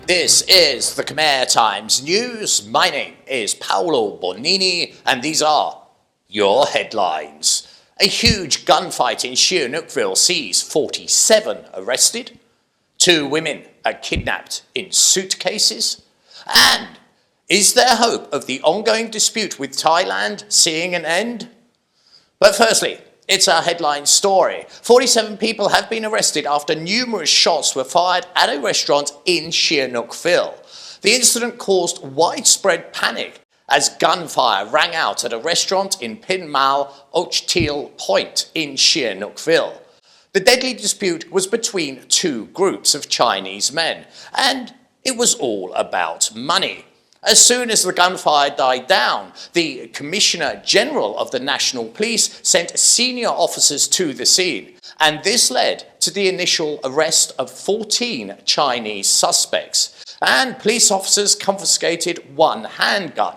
This is the Khmer Times News. My name is Paolo Bonini, and these are your headlines. A huge gunfight in Sihanoukville sees 47 arrested. 2 women are kidnapped in suitcases. And is there hope of the ongoing dispute with Thailand seeing an end? But firstly, it's our headline story. 47 people have been arrested after numerous shots were fired at a restaurant in Sihanoukville. The incident caused widespread panic as gunfire rang out at a restaurant in Pin Mal Ochtil Point in Sihanoukville. The deadly dispute was between 2 groups of Chinese men, and it was all about money. As soon as the gunfire died down, the Commissioner General of the National Police sent senior officers to the scene, and this led to the initial arrest of 14 Chinese suspects, and police officers confiscated 1 handgun.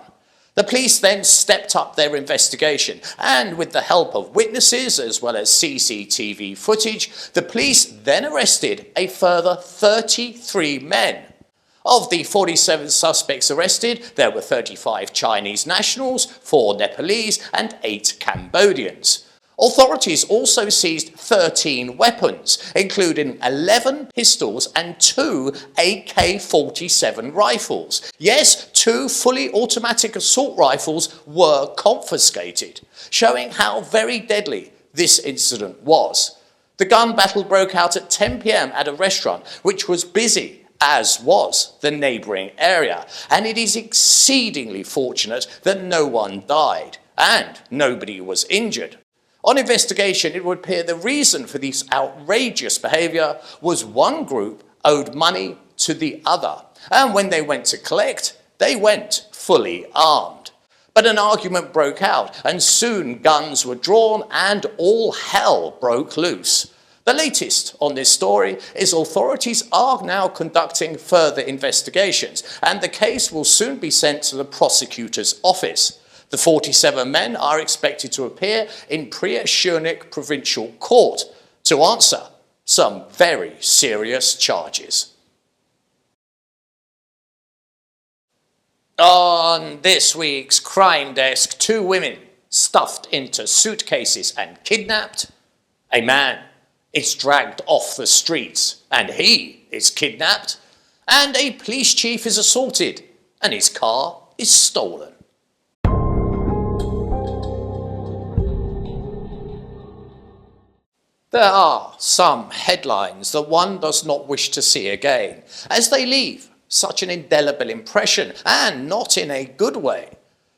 The police then stepped up their investigation, and with the help of witnesses as well as CCTV footage, the police then arrested a further 33 men. Of the 47 suspects arrested, there were 35 Chinese nationals, 4 Nepalese and 8 Cambodians. Authorities also seized 13 weapons, including 11 pistols and 2 AK-47 rifles. Yes, 2 fully automatic assault rifles were confiscated, showing how very deadly this incident was. The gun battle broke out at 10 p.m. at a restaurant which was busy, as was the neighbouring area, and it is exceedingly fortunate that no one died and nobody was injured. On investigation, it would appear the reason for this outrageous behaviour was one group owed money to the other, and when they went to collect, they went fully armed. But an argument broke out, and soon guns were drawn and all hell broke loose. The latest on this story is authorities are now conducting further investigations, and the case will soon be sent to the prosecutor's office. The 47 men are expected to appear in Priya Shunik Provincial Court to answer some very serious charges. On this week's Crime Desk, 2 women stuffed into suitcases and kidnapped. A man is dragged off the streets and he is kidnapped, and a police chief is assaulted and his car is stolen. There are some headlines that one does not wish to see again, as they leave such an indelible impression, and not in a good way.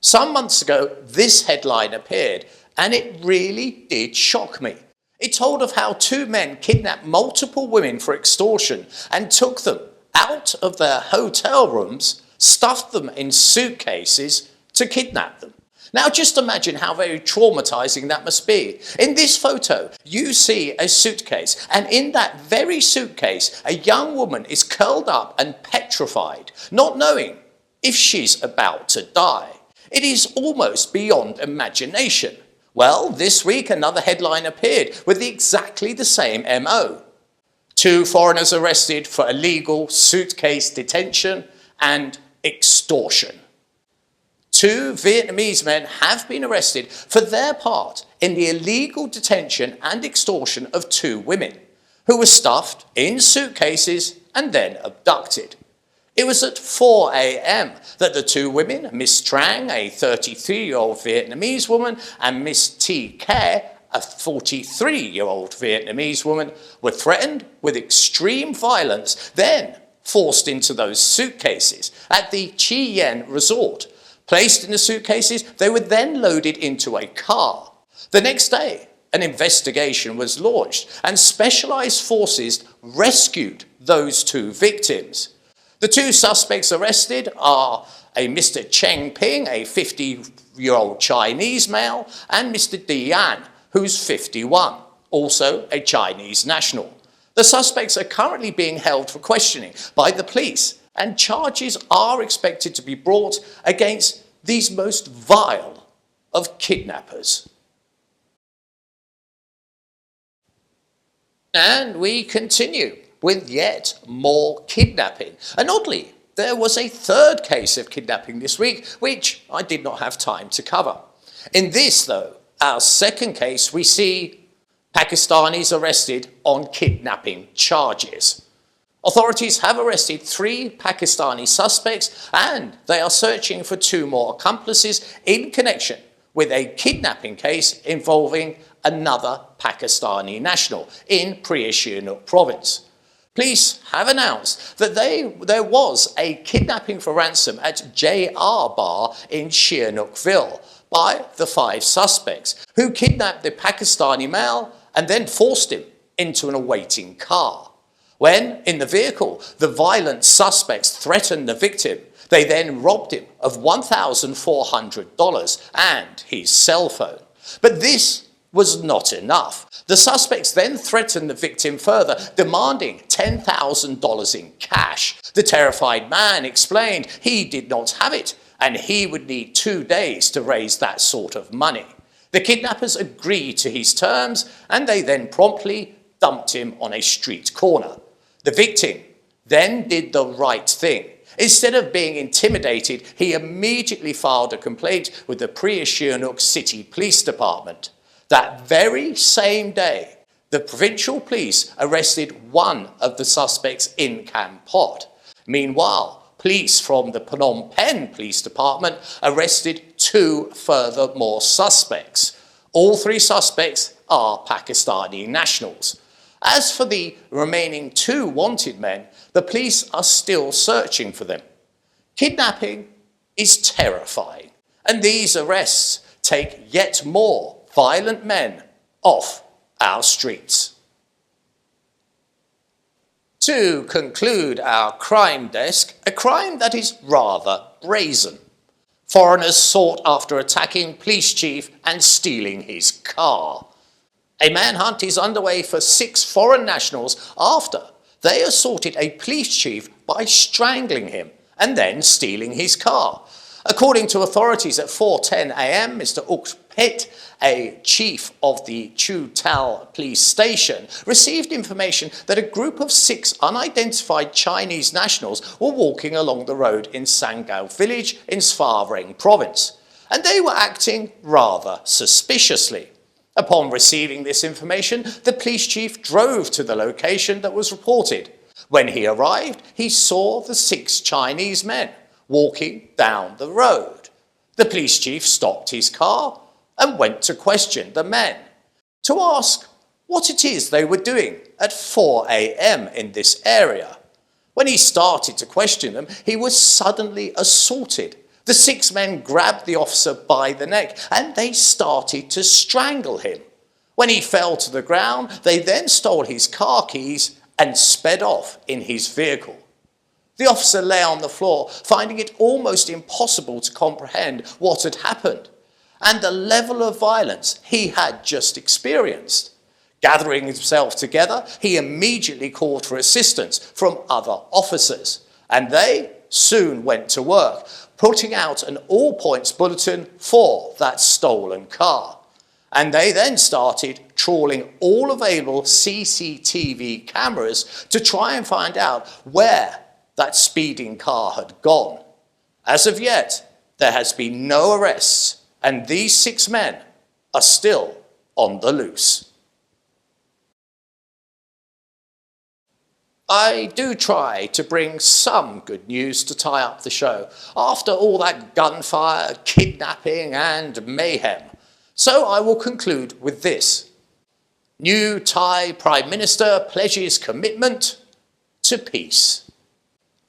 Some months ago, this headline appeared, and it really did shock me. It told of how 2 men kidnapped multiple women for extortion and took them out of their hotel rooms, stuffed them in suitcases to kidnap them. Now just imagine how very traumatizing that must be. In this photo, you see a suitcase, and in that very suitcase, a young woman is curled up and petrified, not knowing if she's about to die. It is almost beyond imagination. Well, this week another headline appeared with exactly the same MO. 2 foreigners arrested for illegal suitcase detention and extortion. 2 Vietnamese men have been arrested for their part in the illegal detention and extortion of 2 women who were stuffed in suitcases and then abducted. It was at 4 a.m. that the 2 women, Miss Trang, a 33-year-old Vietnamese woman, and Miss T. Khe, a 43-year-old Vietnamese woman, were threatened with extreme violence, then forced into those suitcases at the Chi Yen resort. Placed in the suitcases, they were then loaded into a car. The next day, an investigation was launched, and specialised forces rescued those 2 victims. The 2 suspects arrested are a Mr. Cheng Ping, a 50-year-old Chinese male, and Mr. Di Yan, who's 51, also a Chinese national. The suspects are currently being held for questioning by the police, and charges are expected to be brought against these most vile of kidnappers. And we continue. with yet more kidnapping. And oddly, there was a third case of kidnapping this week, which I did not have time to cover. In this, though, our second case, we see Pakistanis arrested on kidnapping charges. Authorities have arrested 3 Pakistani suspects and they are searching for 2 more accomplices in connection with a kidnapping case involving another Pakistani national in Sihanouk province. Police have announced that there was a kidnapping for ransom at JR Bar in Sihanoukville by the 5 suspects who kidnapped the Pakistani male and then forced him into an awaiting car. When, in the vehicle, the violent suspects threatened the victim, they then robbed him of $1,400 and his cell phone. But this was not enough. The suspects then threatened the victim further, demanding $10,000 in cash. The terrified man explained he did not have it and he would need 2 days to raise that sort of money. The kidnappers agreed to his terms and they then promptly dumped him on a street corner. The victim then did the right thing. Instead of being intimidated, he immediately filed a complaint with the Sihanouk City Police Department. That very same day, the provincial police arrested 1 of the suspects in Kampot. Meanwhile, police from the Phnom Penh Police Department arrested 2 more suspects. All 3 suspects are Pakistani nationals. As for the remaining 2 wanted men, the police are still searching for them. Kidnapping is terrifying, and these arrests take yet more violent men off our streets. To conclude our crime desk, a crime that is rather brazen. Foreigners sought after attacking police chief and stealing his car. A manhunt is underway for 6 foreign nationals after they assaulted a police chief by strangling him and then stealing his car. According to authorities at 4:10 a.m, Mr. Uk Pet, a chief of the Chu Tal police station, received information that a group of 6 unidentified Chinese nationals were walking along the road in Sangao village in Sfareng province, and they were acting rather suspiciously. Upon receiving this information, the police chief drove to the location that was reported. When he arrived, he saw the 6 Chinese men walking down the road. The police chief stopped his car and went to question the men, to ask what it is they were doing at 4 a.m. in this area. When he started to question them, he was suddenly assaulted. The 6 men grabbed the officer by the neck and they started to strangle him. When he fell to the ground, they then stole his car keys and sped off in his vehicle. The officer lay on the floor, finding it almost impossible to comprehend what had happened and the level of violence he had just experienced. Gathering himself together, he immediately called for assistance from other officers, and they soon went to work, putting out an all-points bulletin for that stolen car. And they then started trawling all available CCTV cameras to try and find out where that speeding car had gone. As of yet, there has been no arrests, and these 6 men are still on the loose. I do try to bring some good news to tie up the show after all that gunfire, kidnapping and mayhem. So I will conclude with this. New Thai Prime Minister pledges commitment to peace.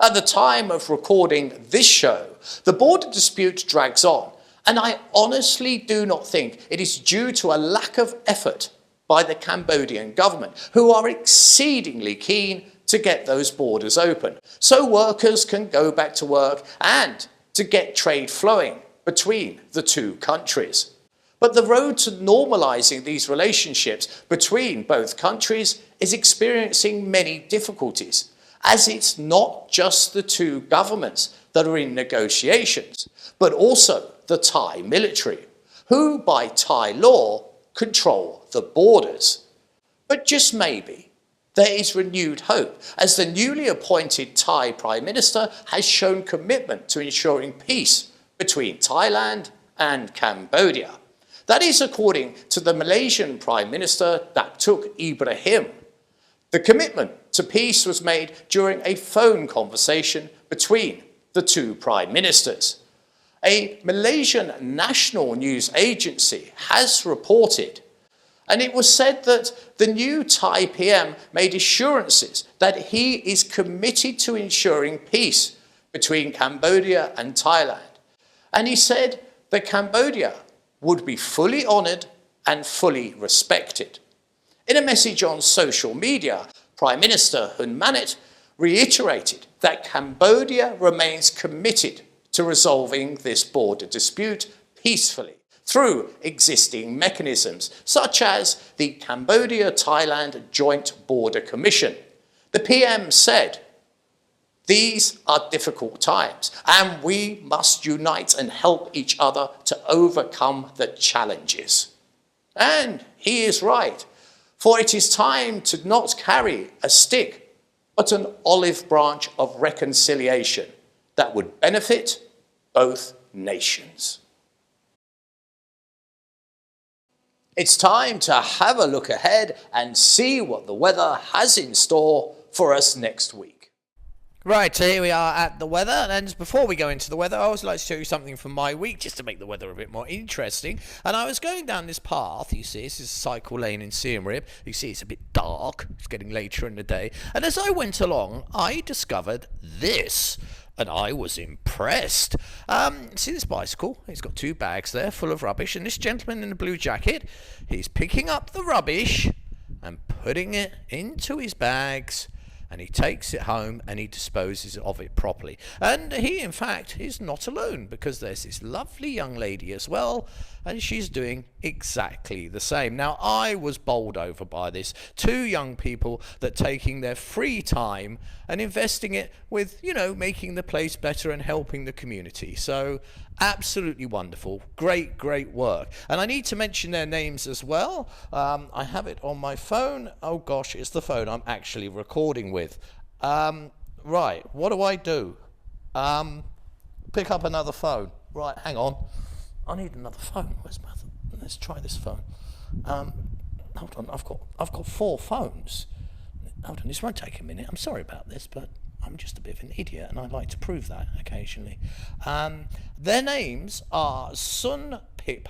At the time of recording this show, the border dispute drags on, and I honestly do not think it is due to a lack of effort by the Cambodian government, who are exceedingly keen to get those borders open, so workers can go back to work and to get trade flowing between the 2 countries. But the road to normalising these relationships between both countries is experiencing many difficulties, as it's not just the 2 governments that are in negotiations, but also the Thai military, who by Thai law control the borders. But just maybe, There is renewed hope as the newly appointed Thai Prime Minister has shown commitment to ensuring peace between Thailand and Cambodia. That is according to the Malaysian Prime Minister Datuk Ibrahim. The commitment to peace was made during a phone conversation between the two Prime Ministers. A Malaysian national news agency has reported, and it was said that the new Thai PM made assurances that he is committed to ensuring peace between Cambodia and Thailand. And he said that Cambodia would be fully honoured and fully respected. In a message on social media, Prime Minister Hun Manet reiterated that Cambodia remains committed to resolving this border dispute peacefully through existing mechanisms such as the Cambodia-Thailand Joint Border Commission. The PM said, "These are difficult times and we must unite and help each other to overcome the challenges." And he is right, for it is time to not carry a stick, but an olive branch of reconciliation that would benefit both nations. It's time to have a look ahead and see what the weather has in store for us next week. Right, so here we are at the weather, and before we go into the weather, I always like to show you something from my week, just to make the weather a bit more interesting. And I was going down this path, you see, this is a cycle lane in Siem Reap. You see it's a bit dark, it's getting later in the day. And as I went along, I discovered this, and I was impressed. See this bicycle? He's got two bags there full of rubbish, and this gentleman in the blue jacket, he's picking up the rubbish and putting it into his bags, and he takes it home and he disposes of it properly. And he, in fact, is not alone, because there's this lovely young lady as well, and she's doing exactly the same. Now, I was bowled over by this. Two young people that taking their free time and investing it with, making the place better and helping the community. So, absolutely wonderful. Great, great work. And I need to mention their names as well. I have it on my phone. Oh gosh, it's the phone I'm actually recording with. Right, what do I do? Pick up another phone. Right, hang on. I need another phone. Where's my other? Let's try this phone. Hold on, I've got four phones. Hold on, this won't take a minute. I'm sorry about this, but I'm just a bit of an idiot, and I like to prove that occasionally. Their names are Sun Pip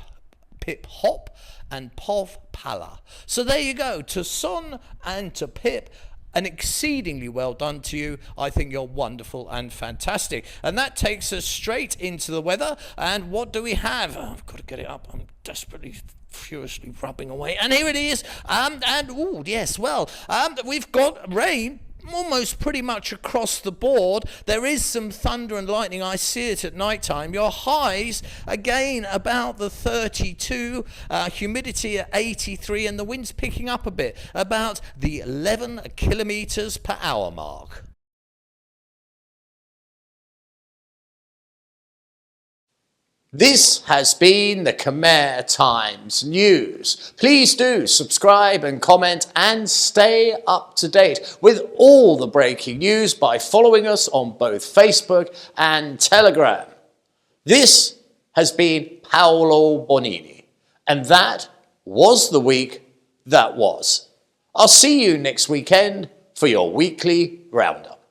Hop and Pov Pala. So there you go. To Sun and to Pip, an exceedingly well done to you. I think you're wonderful and fantastic. And that takes us straight into the weather. And what do we have? Oh, I've got to get it up. I'm desperately, furiously rubbing away. And here it is. We've got rain almost pretty much across the board. There is some thunder and lightning. I see it at night time. Your highs, again, about the 32, humidity at 83, and the wind's picking up a bit, about the 11 kilometers per hour mark. This has been the Khmer Times News. Please do subscribe and comment and stay up to date with all the breaking news by following us on both Facebook and Telegram. This has been Paolo Bonini, and that was the week that was. I'll see you next weekend for your weekly Roundup.